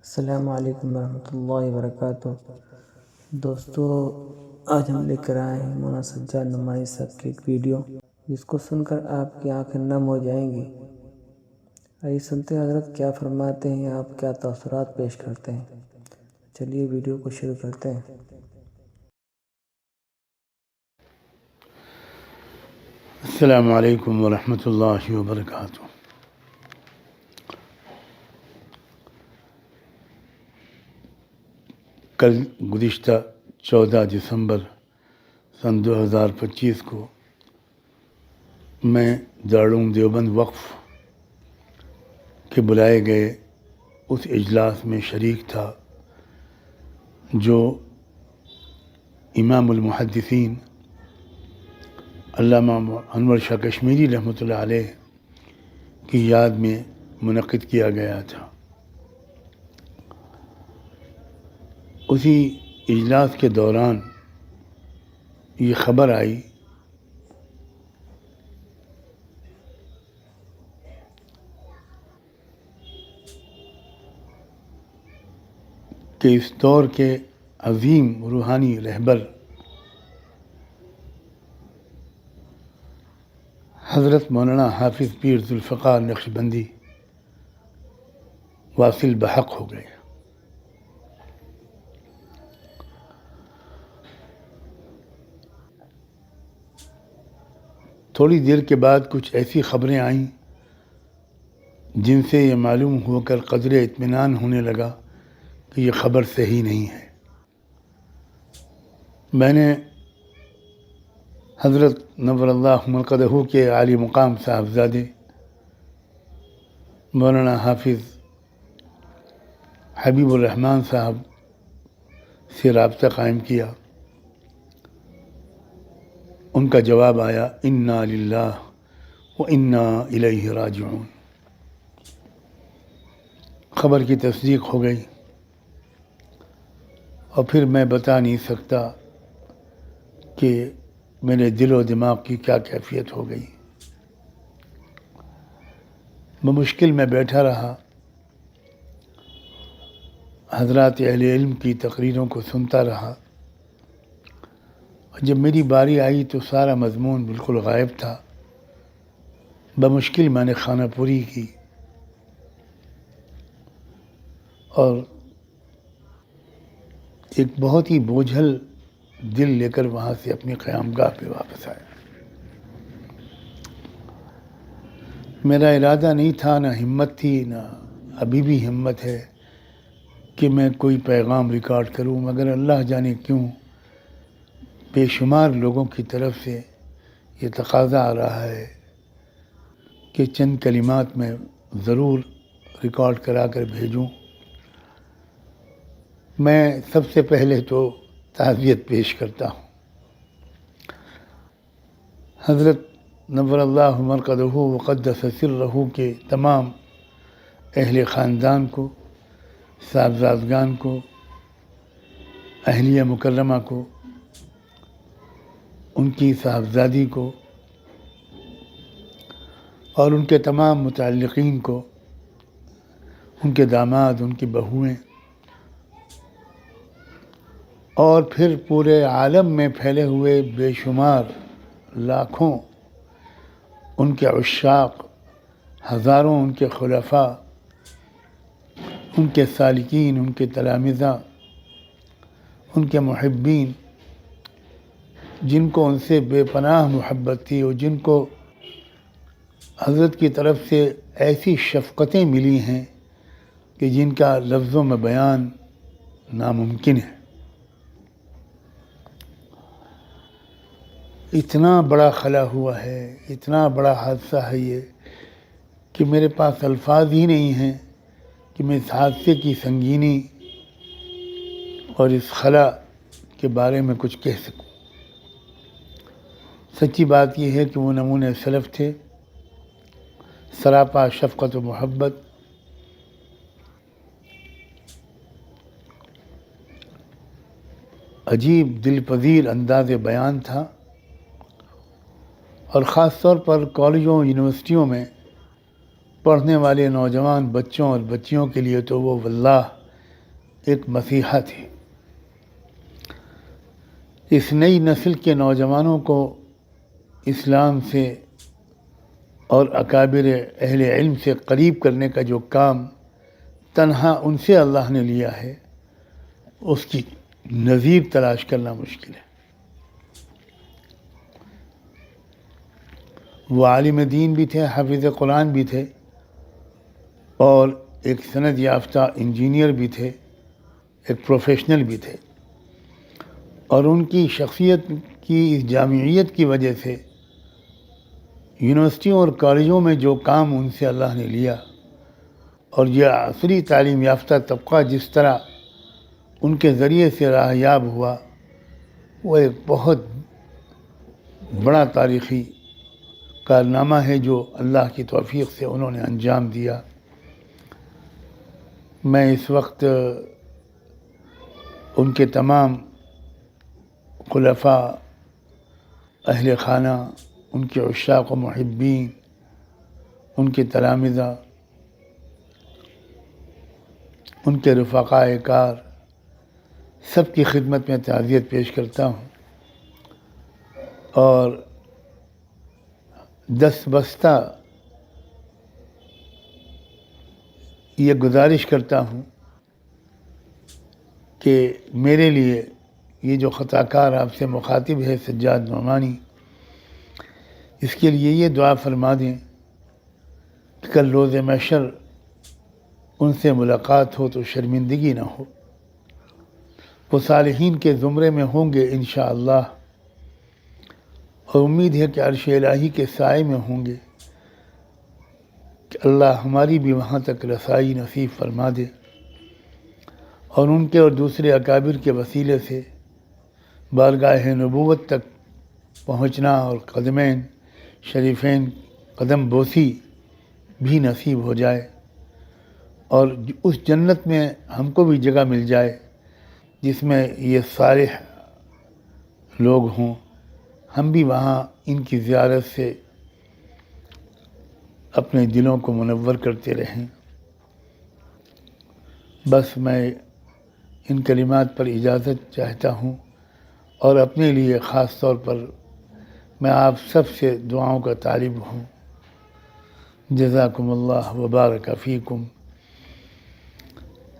السلام علیکم ورحمۃ اللہ وبرکاتہ۔ دوستو، آج ہم لے کر آئے ہیں مولانا سجاد نعمانی صاحب کی ایک ویڈیو جس کو سن کر آپ کی آنکھیں نم ہو جائیں گی۔ آئیے سنتے ہیں حضرت کیا فرماتے ہیں، آپ کیا تاثرات پیش کرتے ہیں۔ چلیے ویڈیو کو شروع کرتے ہیں۔ السلام علیکم ورحمۃ اللہ وبرکاتہ۔ کل گزشتہ 14 دسمبر سن 2025 کو میں دارالعلوم دیوبند وقف کے بلائے گئے اس اجلاس میں شریک تھا جو امام المحدثین علامہ انور شاہ کشمیری رحمۃ اللہ علیہ کی یاد میں منعقد کیا گیا تھا۔ اسی اجلاس کے دوران یہ خبر آئی کہ اس دور کے عظیم روحانی رہبر حضرت مولانا حافظ پیر ذوالفقار نقشبندی واصل بحق ہو گئے۔ تھوڑی دیر کے بعد کچھ ایسی خبریں آئیں جن سے یہ معلوم ہو کر قدر اطمینان ہونے لگا کہ یہ خبر صحیح نہیں ہے۔ میں نے حضرت نور اللہ مرقدہ کے عالی مقام صاحبزادے مولانا حافظ حبیب الرحمن صاحب سے رابطہ قائم کیا۔ ان کا جواب آیا انا للہ و انا الیہ راجعون۔ خبر کی تصدیق ہو گئی اور پھر میں بتا نہیں سکتا کہ میرے دل و دماغ کی کیا کیفیت ہو گئی۔ بمشکل میں بیٹھا رہا، حضرات اہل علم کی تقریروں کو سنتا رہا، اور جب میری باری آئی تو سارا مضمون بالکل غائب تھا۔ بمشکل میں نے خانہ پوری کی اور ایک بہت ہی بوجھل دل لے کر وہاں سے اپنی قیام گاہ پہ واپس آیا۔ میرا ارادہ نہیں تھا، نہ ہمت تھی، نہ ابھی بھی ہمت ہے کہ میں کوئی پیغام ریکارڈ کروں، مگر اللہ جانے کیوں بے شمار لوگوں کی طرف سے یہ تقاضا آ رہا ہے کہ چند کلمات میں ضرور ریکارڈ کرا کر بھیجوں۔ میں سب سے پہلے تو تعزیت پیش کرتا ہوں حضرت نور اللہ مرقدہ وقدس سرہ کے تمام اہل خاندان کو، صاحبزادگان کو، اہلیہ مکرمہ کو، ان کی صاحبزادی کو اور ان کے تمام متعلقین کو، ان کے داماد، ان کی بہوئیں، اور پھر پورے عالم میں پھیلے ہوئے بے شمار لاکھوں ان کے عشاق، ہزاروں ان کے خلفاء، ان کے سالکین، ان کے تلامذہ، ان کے محبین، جن کو ان سے بے پناہ محبت تھی اور جن کو حضرت کی طرف سے ایسی شفقتیں ملی ہیں کہ جن کا لفظوں میں بیان ناممکن ہے۔ اتنا بڑا خلا ہوا ہے، اتنا بڑا حادثہ ہے یہ کہ میرے پاس الفاظ ہی نہیں ہیں کہ میں اس حادثے کی سنگینی اور اس خلا کے بارے میں کچھ کہہ سکوں۔ سچی بات یہ ہے کہ وہ نمونۂ سلف تھے، سراپا شفقت و محبت، عجیب دل پذیر انداز بیان تھا، اور خاص طور پر کالجوں یونیورسٹیوں میں پڑھنے والے نوجوان بچوں اور بچیوں کے لیے تو وہ واللہ ایک مسیحا تھی۔ اس نئی نسل کے نوجوانوں کو اسلام سے اور اکابر اہل علم سے قریب کرنے کا جو کام تنہا ان سے اللہ نے لیا ہے، اس کی نظیر تلاش کرنا مشکل ہے۔ وہ عالم دین بھی تھے، حافظ قرآن بھی تھے، اور ایک سند یافتہ انجینئر بھی تھے، ایک پروفیشنل بھی تھے، اور ان کی شخصیت کی اس جامعیت کی وجہ سے یونیورسٹیوں اور کالجوں میں جو کام ان سے اللہ نے لیا، اور یہ عصری تعلیم یافتہ طبقہ جس طرح ان کے ذریعے سے راہ یاب ہوا، وہ ایک بہت بڑا تاریخی کارنامہ ہے جو اللہ کی توفیق سے انہوں نے انجام دیا۔ میں اس وقت ان کے تمام خلفاء، اہل خانہ، ان کے عشاق و محبین، ان کے تلامذہ، ان کے رفقاء کار، سب کی خدمت میں تعزیت پیش کرتا ہوں، اور دست بستہ یہ گزارش کرتا ہوں کہ میرے لیے یہ جو خطا کار آپ سے مخاطب ہے سجاد نعمانی، اس کے لیے یہ دعا فرما دیں کہ کل روز محشر ان سے ملاقات ہو تو شرمندگی نہ ہو۔ وہ صالحین کے زمرے میں ہوں گے انشاءاللہ، اور امید ہے کہ عرش الہی کے سائے میں ہوں گے، کہ اللہ ہماری بھی وہاں تک رسائی نصیب فرما دے، اور ان کے اور دوسرے اکابر کے وسیلے سے بارگاہ نبوت تک پہنچنا اور قدمین شریفین قدم بوسی بھی نصیب ہو جائے، اور اس جنت میں ہم کو بھی جگہ مل جائے جس میں یہ صالح لوگ ہوں، ہم بھی وہاں ان کی زیارت سے اپنے دلوں کو منور کرتے رہیں۔ بس میں ان کلمات پر اجازت چاہتا ہوں، اور اپنے لیے خاص طور پر میں آپ سب سے دعاؤں کا طالب ہوں۔ جزاکم اللہ وبارک فیکم۔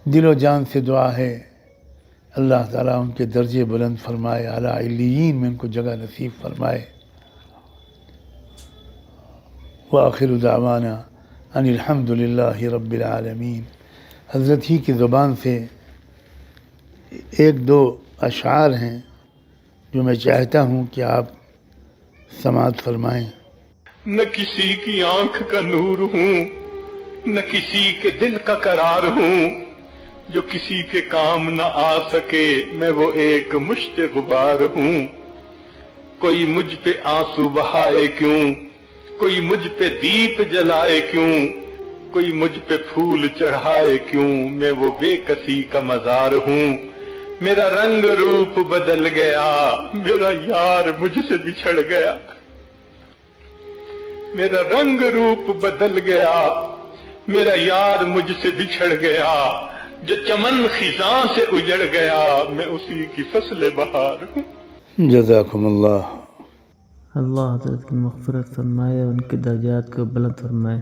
دل و جان سے دعا ہے اللہ تعالیٰ ان کے درجے بلند فرمائے، اعلیٰ علیین میں ان کو جگہ نصیب فرمائے۔ وآخر دعوانا ان الحمد للہ رب العالمین۔ حضرت ہی کی زبان سے ایک دو اشعار ہیں جو میں چاہتا ہوں کہ آپ سماعت فرمائیں۔ نہ کسی کی آنکھ کا نور ہوں، نہ کسی کے دل کا قرار ہوں، جو کسی کے کام نہ آ سکے میں وہ ایک مشت غبار ہوں۔ کوئی مجھ پہ آنسو بہائے کیوں، کوئی مجھ پہ دیپ جلائے کیوں، کوئی مجھ پہ پھول چڑھائے کیوں، میں وہ بے کسی کا مزار ہوں۔ میرا رنگ روپ بدل گیا، میرا یار مجھ سے بچھڑ گیا، میرا رنگ روپ بدل گیا، میرا یار مجھ سے بچھڑ گیا، جو چمن خزاں سے اجڑ گیا، میں اسی کی فصل بہار ہوں۔ جزاکم اللہ۔ اللہ حضرت کی مغفرت فرمائے، ان کے درجات کو بلند فرمائے۔